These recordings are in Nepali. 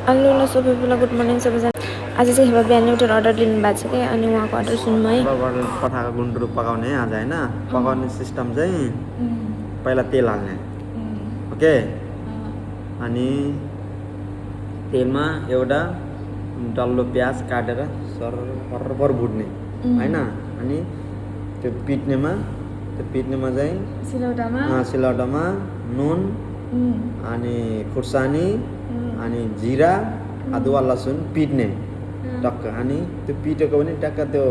हेलो ल सबैलाई गुड मर्निङ सबैजना। आज चाहिँ हेमा बिहान एउटा अर्डर लिनु भएको छ क्या, अनि उहाँको अर्डर सुन्नु है। पठाएको गुन्द्रुक पकाउने आज होइन। पकाउने सिस्टम चाहिँ पहिला तेल हाल्ने, ओके। अनि तेलमा एउटा डल्लो प्याज काटेर सरपर भुट्ने होइन। अनि त्यो पिट्नेमा चाहिँ सिलौटामा नुन अनि खुर्सानी अनि जिरा अदुवा लसुन पिट्ने टक्क। अनि त्यो पिटेको पनि टक्क त्यो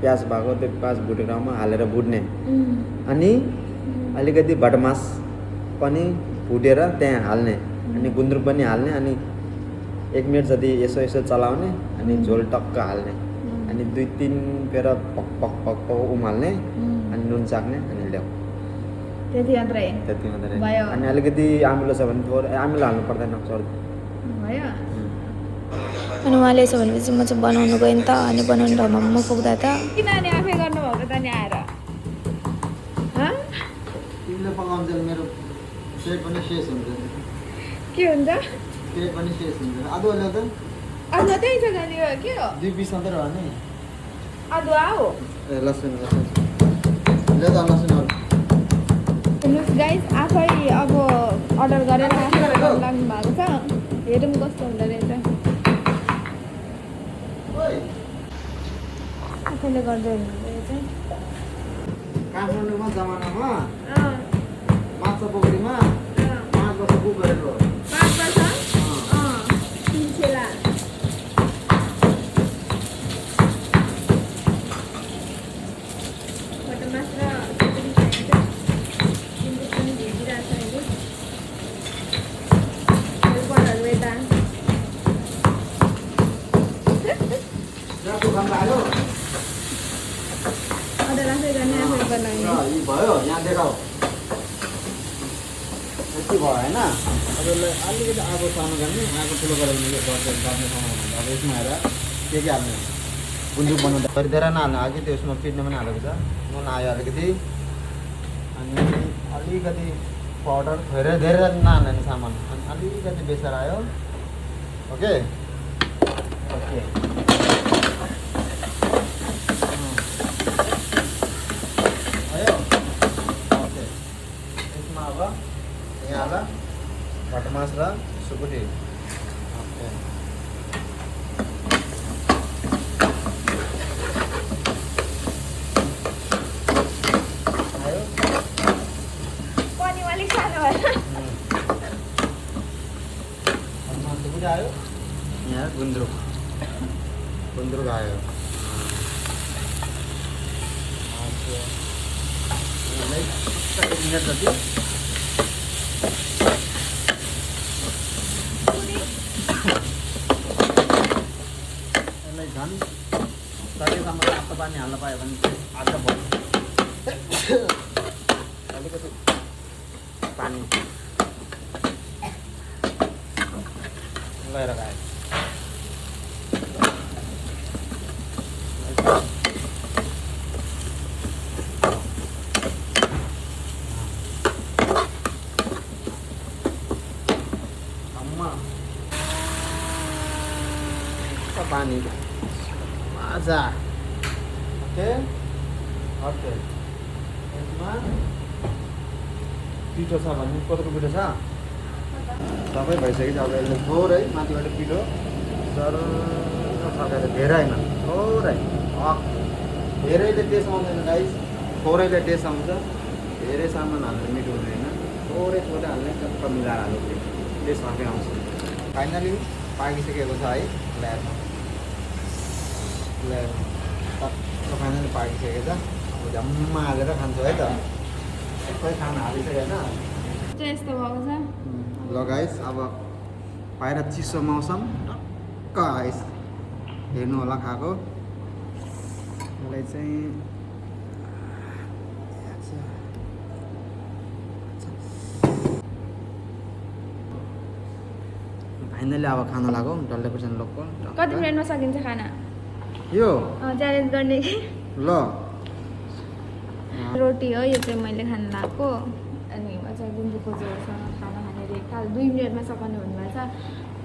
प्याज भएको त्यो प्याज भुटेकोमा हालेर भुट्ने। अनि अलिकति भटमास पनि भुटेर त्यहाँ हाल्ने, अनि गुन्द्रुक पनि हाल्ने। अनि 1 मिनट जति यसो चलाउने, अनि झोल टक्क हाल्ने, अनि 2-3 फेर पक उमाल्ने, अनि नुन चाख्ने, अनि ल्याऊ। त्यति मात्रै भयो। अनि अलिकति आमिलो छ भने थोरै आमिलो हाल्नु पर्दैन, सर्दी भयो। अनि उहाँले यसो भनेपछि म चाहिँ बनाउनु गएँ नि त। अनि बनाउने ठाउँमा म पुग्दा त किन अनि आफै गर्नुभएको त नि आएर तिमीले पकाउँछ मेरो पेट पनि शेष हुन्छ। के हुन्छ? पेट पनि शेष हुन्छ। अदुवा ल्याउ त। अदुवा त्यही छ नि, के हो? 2 पिस मात्रै रह्यो नि। अदुवा हो? ए लसुन ल्याउ त, लसुनहरू। हेर्नुहोस् गाइस, आफै अब अर्डर गरेर आफै लाग्नु भएको छ। हेरौँ कस्तो हुँदो रहेछ। आफैले गर्दै हुनुहुन्छ चाहिँ काठमाडौँमा जमानामा माछा पोखरीमा 5 वर्ष बुक गरेको। 5 वर्ष? 3 छेला। भटमास र खिचडी खाइन्छ। गुन्द्रुक पनि भेजिरहेको छ अहिले। हेल्परहरू यता। जाको खाना आयो। अर्डर आफै गर्ने, आफै बनाउने। यी भयो, यहाँ देखाऊ। यति भयो होइन। तपाईँलाई अलिकति आगो सानो गर्ने, आगो ठुलो गरेर भने यो गर्ने ठाउँमा हुन्छ। अब यसमा हेर के हाल्ने, गुन्द्रुक बनाउँदा धेरै नहाल्ने, अघि त्यो उसमा पिट्ने पनि हालेको छ। नुन आयो अलिकति, अनि अलिकति पाउडर, धेरै नहाल्ने सामान, अनि अलिकति बेसार आयो। Okay okay. यहाँ भटमास र सुकुटी। ओके। आयो पनि अलिक सानो भएर। भटमास सुकुटी आयो। यहाँ गुन्द्रुक आयो। यसलाई 1 मिनट जति झन् सकेसम्म तातो पानी हाल्न पायो भने आज भयो। अलिकति पानी लगाएर खायो। पानी मजा। Okay okay. यसमा पिठो छ भने कतिको पिठो छ? सबै भइसक्यो। अब यसले थोरै माथिबाट पिठो जर छकाएर, धेरै होइन, थोरै। धेरैले टेस्ट आउँदैन गाइस, थोरैले टेस्ट आउँछ। धेरै सामान हाल्ने मिठो हुँदैन, थोरै हाल्ने, टक्क मिलाएर हाल्ने टेस्ट आफै आउँछ। फाइनली पाकिसकेको छ है। फाइनली पाकिसकेको छ। अब झम्मा हालेर खान्छु है त। सबै खाना हालिसक्यो होइन। यस्तो भएको छ। ल गाइस, अब बाहिर चिसो मौसम टक्क आइस हेर्नु होला खाएको। मलाई चाहिँ फाइनली अब खाना लाग्यो डल्ले खुर्सानी लोकल। कति मिनटमा सकिन्छ खाना? यो च्यालेन्ज गर्ने कि ल रोटी हो यो चाहिँ मैले खान लगाएको अनि म चाहिँ गुन्द्रुकको झोलसँग खाना खाने रे काल 2 मिनेटमा सकाउने भन्नुभएको छ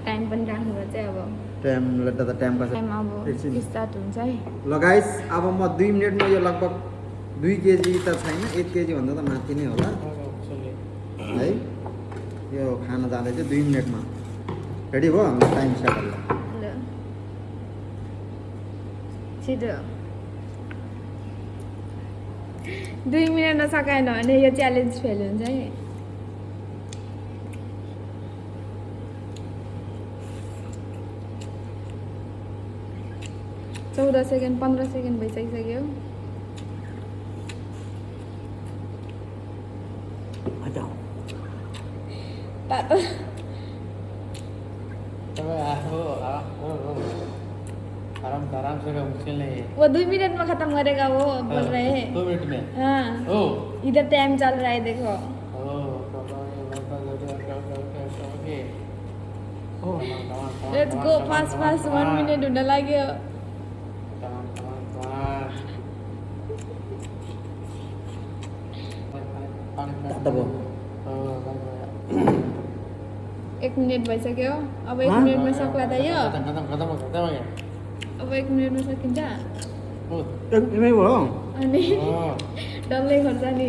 टाइम पनि राख्नु चाहिँ अब टाइम त टाइम कसरी टाइम अब एकछिन। स्टार्ट हुन्छ है। ल गाइस अब म 2 मिनटमा यो लगभग 2 केजी त छैन 1 केजी भन्दा त माथि नै होला है। यो खाना जाँदैछ 2 मिनटमा रेडी भयो हाम्रो टाइम सेट होला। ल छिटो 2 मिनटमा सकाएन भने यो च्यालेन्ज फेल हुन्छ है। चौध सेकेन्ड 15 सेकेन्ड भइसकिसक्यो। तातो आराम से का मुश्किल नहीं है। वो 2 मिनट में खत्म करेगा वो बोल रहे हैं। 2 मिनट में हाँ ओह इधर टाइम चल रहा है देखो। Let's go fast fast 1 minute हुन लाग्यो। एक मिनट भइसक्यो। अब 1 मिनटमा सक्ला त यो। खत्म अब 1 मिनटमा सकिन्छ यमै भयो अनि डल्लै खर्च नि।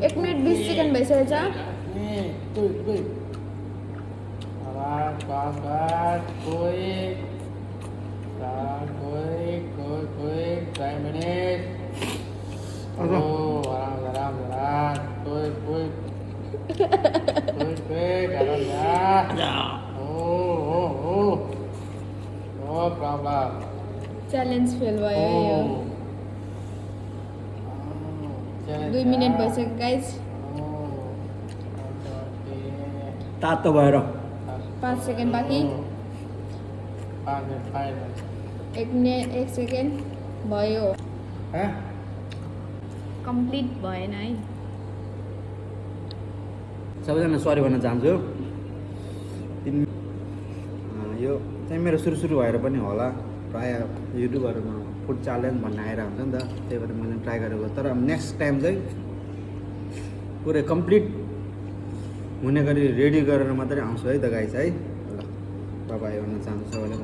एक मिनट 20 सेकेन्ड भइसकेको छ। च्यालेन्ज फेल भयो यो। 2 मिनट भइसक्यो गाइस। तातो भएर 5 सेकेन्ड बाँकी। 1 मिनट 1 सेकेन्ड भयो। कम्प्लिट भएन है। सबैजना सरी भन्न चाहन्छु। यो चाहिँ मेरो सुरु भएर पनि होला। प्रायः युट्युबहरूमा फुड च्यालेन्ज भन्ने आइरहेको हुन्छ नि त, त्यही भएर मैले ट्राई गरेको। तर नेक्स्ट टाइम चाहिँ पुरै कम्प्लिट हुने गरी रेडी गरेर मात्रै आउँछु है त गाइस है। ल बाई भन्न चाहन्छु सबैलाई।